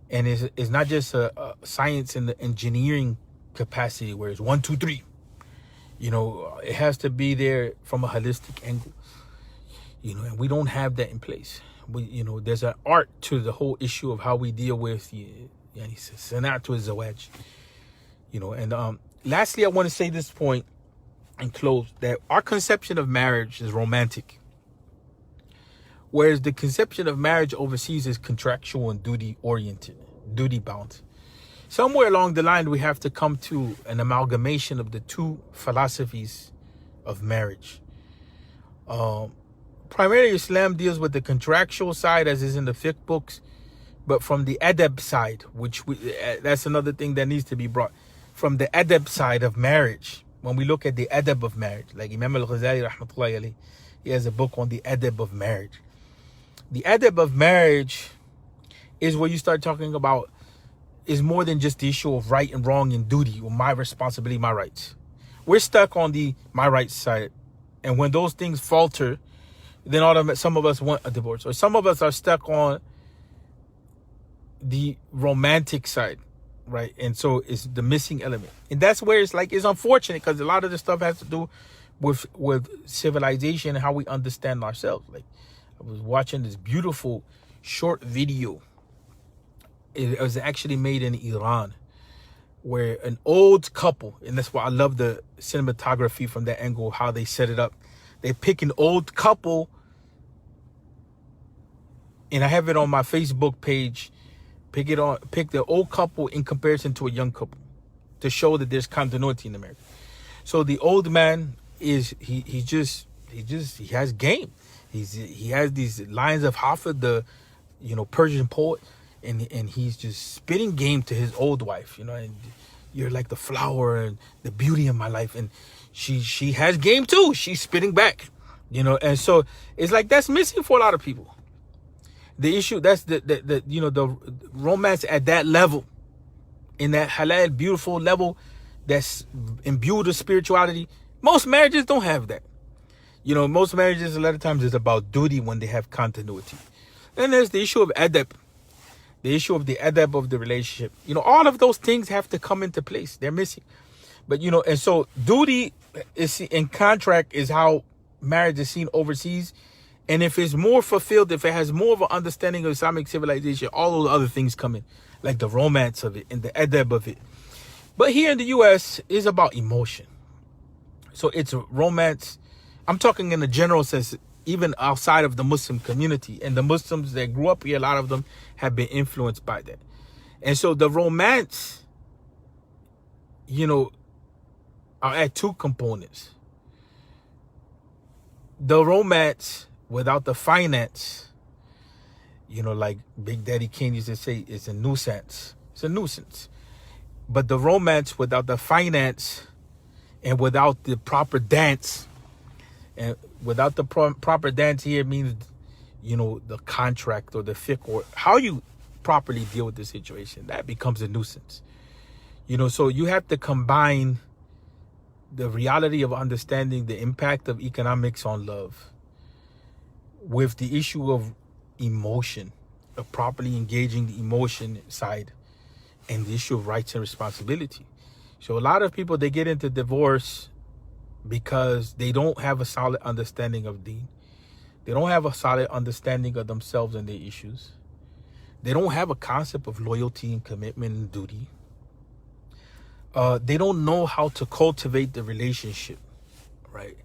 And it's not just a science in the engineering capacity where it's 1, 2, 3. It has to be there from a holistic angle. And we don't have that in place. There's an art to the whole issue of how we deal with sanatu zawaj. And lastly, I want to say this point and close, that our conception of marriage is romantic, whereas the conception of marriage overseas is contractual and duty-oriented, duty-bound. Somewhere along the line, we have to come to an amalgamation of the two philosophies of marriage. Primarily, Islam deals with the contractual side, as is in the fiqh books, but from the adab side, that's another thing that needs to be brought. From the adab side of marriage, when we look at the adab of marriage, like Imam al-Ghazali, rahmatullahi alayhi, he has a book on the adab of marriage. The adab of marriage is where you start talking about, is more than just the issue of right and wrong and duty, or my responsibility, my rights. We're stuck on the my rights side. And when those things falter, then some of us want a divorce. Or some of us are stuck on the romantic side, right? And so it's the missing element. And that's where it's unfortunate, because a lot of the stuff has to do with civilization and how we understand ourselves. Like, I was watching this beautiful short video. It was actually made in Iran, where an old couple, and that's why I love the cinematography from that angle, how they set it up. They pick an old couple, and I have it on my Facebook page. Pick the old couple in comparison to a young couple, to show that there's continuity in America. So the old man he has game. He has these lines of Hafid, the Persian poet, and he's just spitting game to his old wife, and you're like the flower and the beauty of my life, and she has game too. She's spitting back, and so it's like that's missing for a lot of people. The issue, that's the romance at that level, in that halal, beautiful level that's imbued with spirituality. Most marriages don't have that. Most marriages, a lot of times, is about duty when they have continuity. And there's the issue of adab, the issue of the adab of the relationship. All of those things have to come into place. They're missing. But, and so duty is in contract is how marriage is seen overseas. And if it's more fulfilled, if it has more of an understanding of Islamic civilization, all those other things come in, like the romance of it and the adab of it. But here in the U.S., it's about emotion. So it's romance. I'm talking in a general sense, even outside of the Muslim community. And the Muslims that grew up here, a lot of them have been influenced by that. And so the romance, are at two components. The romance without the finance, like Big Daddy Kane used to say, is a nuisance. It's a nuisance. But the romance without the finance and without the proper dance, and without the proper dance here means, the contract or the fiqh, or how you properly deal with the situation, that becomes a nuisance. So you have to combine the reality of understanding the impact of economics on love with the issue of emotion, of properly engaging the emotion side, and the issue of rights and responsibility. So a lot of people, they get into divorce because they don't have a solid understanding of deen. They don't have a solid understanding of themselves and their issues. They don't have a concept of loyalty and commitment and duty. They don't know how to cultivate the relationship, right?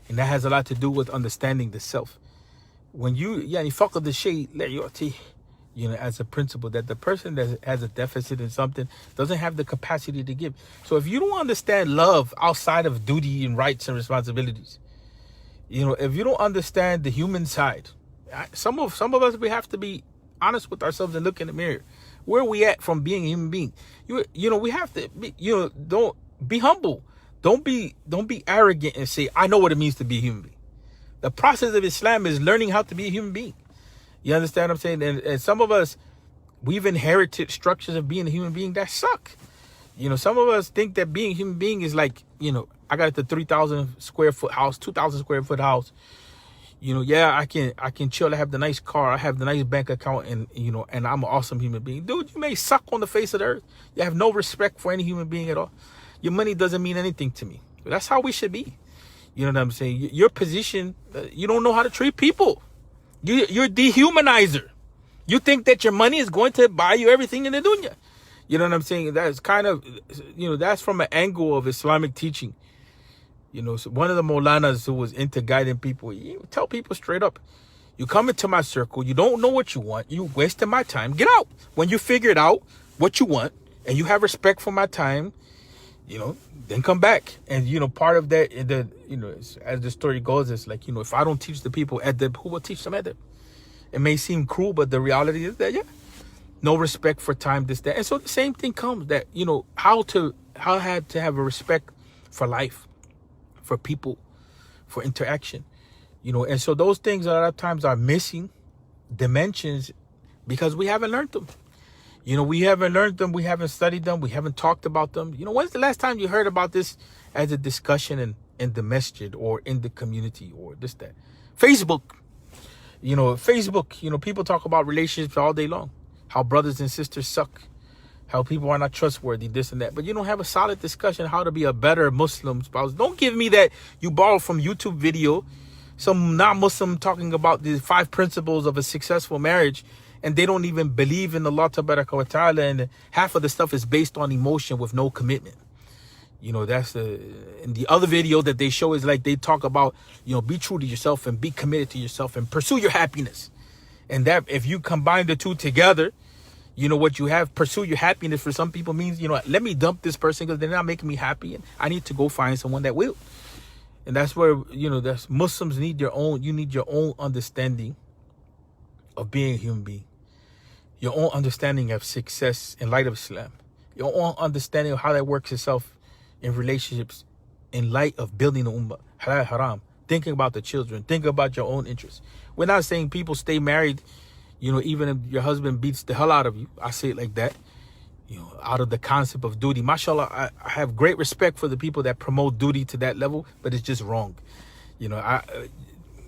And that has a lot to do with understanding the self. When you faqad the shay la yu'ti, as a principle, that the person that has a deficit in something doesn't have the capacity to give. So if you don't understand love outside of duty and rights and responsibilities, if you don't understand the human side, some of us, we have to be honest with ourselves and look in the mirror. Where are we at from being a human being? We have to be, don't be humble. Don't be arrogant and say, I know what it means to be a human being. The process of Islam is learning how to be a human being. You understand what I'm saying? And some of us, we've inherited structures of being a human being that suck. Some of us think that being a human being is like, I got the 3,000 square foot house, 2,000 square foot house. Yeah, I can chill. I have the nice car. I have the nice bank account, and and I'm an awesome human being. Dude, you may suck on the face of the earth. You have no respect for any human being at all. Your money doesn't mean anything to me. That's how we should be. You know what I'm saying? Your position, you don't know how to treat people. You're a dehumanizer. You think that your money is going to buy you everything in the dunya. You know what I'm saying? That's kind of, that's from an angle of Islamic teaching. So one of the Maulanas who was into guiding people, he would tell people straight up, you come into my circle, you don't know what you want, you wasting my time, get out. When you figured out what you want and you have respect for my time, then come back. And, part of that, as the story goes, it's like, if I don't teach the people adab, who will teach them adab? It may seem cruel, but the reality is that, no respect for time, this, that. And so the same thing comes that, how to have a respect for life, for people, for interaction, and so those things a lot of times are missing dimensions because we haven't learned them. We haven't learned them. We haven't studied them. We haven't talked about them. When's the last time you heard about this as a discussion in the masjid or in the community or this, that? Facebook, people talk about relationships all day long, how brothers and sisters suck, how people are not trustworthy, this and that. But you don't have a solid discussion how to be a better Muslim spouse. Don't give me that you borrow from YouTube video, some non-Muslim talking about the 5 principles of a successful marriage, and they don't even believe in Allah Tabaraka wa Ta'ala, and half of the stuff is based on emotion with no commitment. That's in the other video that they show is like they talk about, be true to yourself and be committed to yourself and pursue your happiness. And that if you combine the two together, what you have, pursue your happiness for some people means, let me dump this person because they're not making me happy and I need to go find someone that will. And that's where, that's Muslims need you need your own understanding of being a human being, your own understanding of success in light of Islam, your own understanding of how that works itself in relationships in light of building the ummah, halal, haram, thinking about the children, thinking about your own interests. We're not saying people stay married, even if your husband beats the hell out of you. I say it like that, out of the concept of duty. Mashallah, I have great respect for the people that promote duty to that level, but it's just wrong.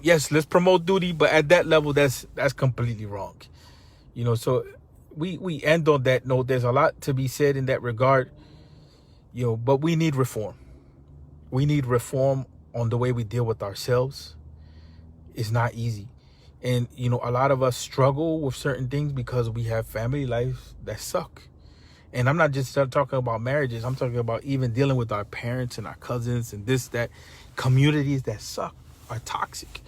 Yes, let's promote duty, but at that level, that's completely wrong. So we end on that note. There's a lot to be said in that regard, but we need reform. We need reform on the way we deal with ourselves. It's not easy. And, a lot of us struggle with certain things because we have family lives that suck. And I'm not just talking about marriages. I'm talking about even dealing with our parents and our cousins and this, that, communities that suck, are toxic.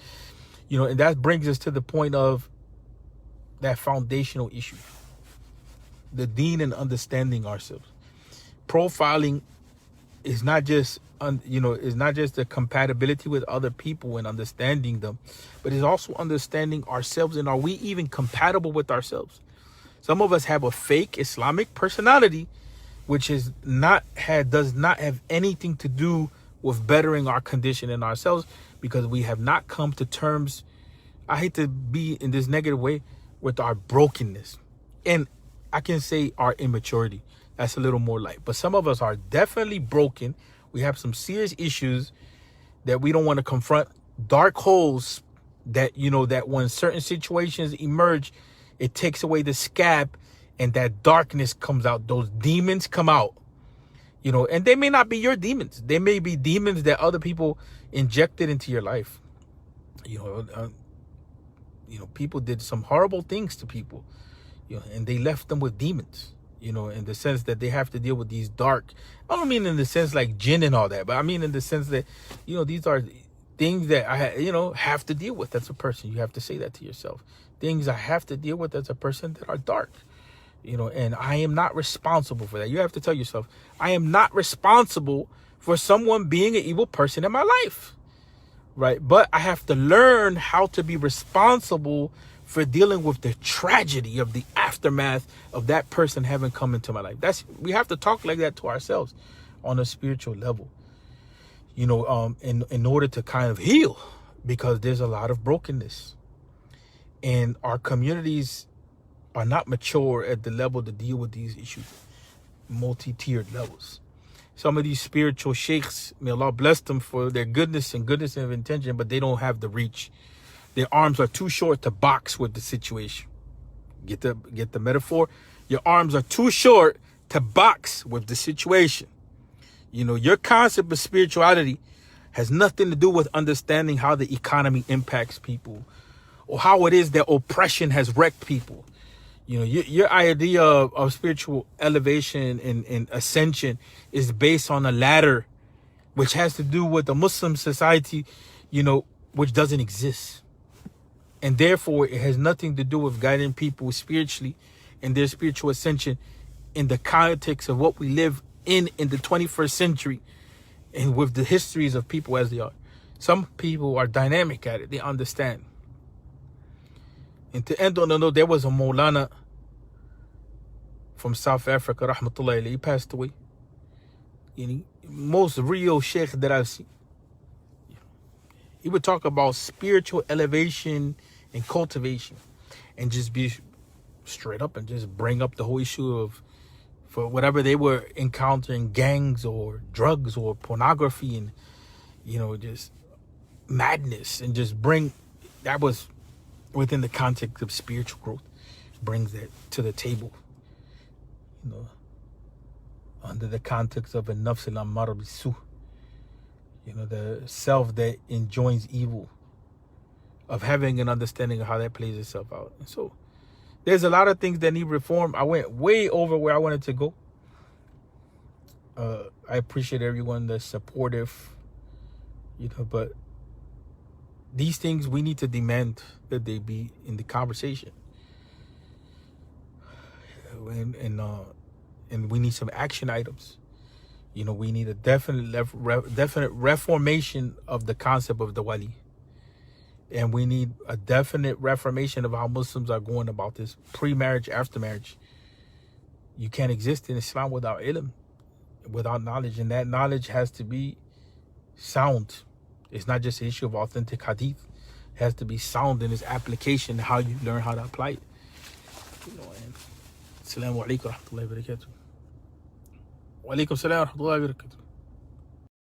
And that brings us to the point of that foundational issue, the deen and understanding ourselves. Profiling is not just is not just the compatibility with other people and understanding them, but it's also understanding ourselves, and are we even compatible with ourselves? Some of us have a fake Islamic personality, which does not have anything to do with bettering our condition in ourselves, because we have not come to terms, I hate to be in this negative way, with our brokenness. And I can say our immaturity. That's a little more light. But some of us are definitely broken. We have some serious issues that we don't want to confront. Dark holes that, that when certain situations emerge, it takes away the scab and that darkness comes out. Those demons come out, and they may not be your demons. They may be demons that other people injected into your life. People did some horrible things to people, and they left them with demons, in the sense that they have to deal with these dark, I don't mean in the sense like jinn and all that, but I mean in the sense that, these are things that I, have to deal with as a person. You have to say that to yourself. Things I have to deal with as a person that are dark, and I am not responsible for that. You have to tell yourself, I am not responsible for someone being an evil person in my life. Right. But I have to learn how to be responsible for dealing with the tragedy of the aftermath of that person having come into my life. We have to talk like that to ourselves on a spiritual level, in order to kind of heal, because there's a lot of brokenness and our communities are not mature at the level to deal with these issues. multi-tiered levels. Some of these spiritual sheikhs, may Allah bless them for their goodness of intention, but they don't have the reach. Their arms are too short to box with the situation. Get the metaphor? Your arms are too short to box with the situation. You know, your concept of spirituality has nothing to do with understanding how the economy impacts people or how it is that oppression has wrecked people. You know, your idea of spiritual elevation and ascension is based on a ladder, which has to do with a Muslim society, you know, which doesn't exist. And therefore, it has nothing to do with guiding people spiritually and their spiritual ascension in the context of what we live in the 21st century and with the histories of people as they are. Some people are dynamic at it. They understand. And to end on a note, there was a Maulana from South Africa, rahmatullahi alayhi. He passed away. You know, most Rios Shaikh that I've seen, he would talk about spiritual elevation and cultivation and just be straight up and just bring up the whole issue of, for whatever they were encountering, gangs or drugs or pornography and, you know, just madness, and just bring, that was within the context of spiritual growth, brings that to the table, you know, under the context of a nafs al-ammara bisu, you know, the self that enjoins evil, of having an understanding of how that plays itself out. And so there's a lot of things that need reform. I went way over where I wanted to go. I appreciate everyone that's supportive, you know, but these things we need to demand that they be in the conversation. And we need some action items. You know, we need a definite reformation of the concept of the wali. And we need a definite reformation of how Muslims are going about this pre-marriage, after marriage. You can't exist in Islam without ilm, without knowledge. And that knowledge has to be sound. It's not just an issue of authentic hadith. It has to be sound in its application, how you learn how to apply it. You know, and Assalamu alaikum wa rahmatullahi wa barakatuh. Wa alaikum salam wa rahmatullahi wa barakatuh.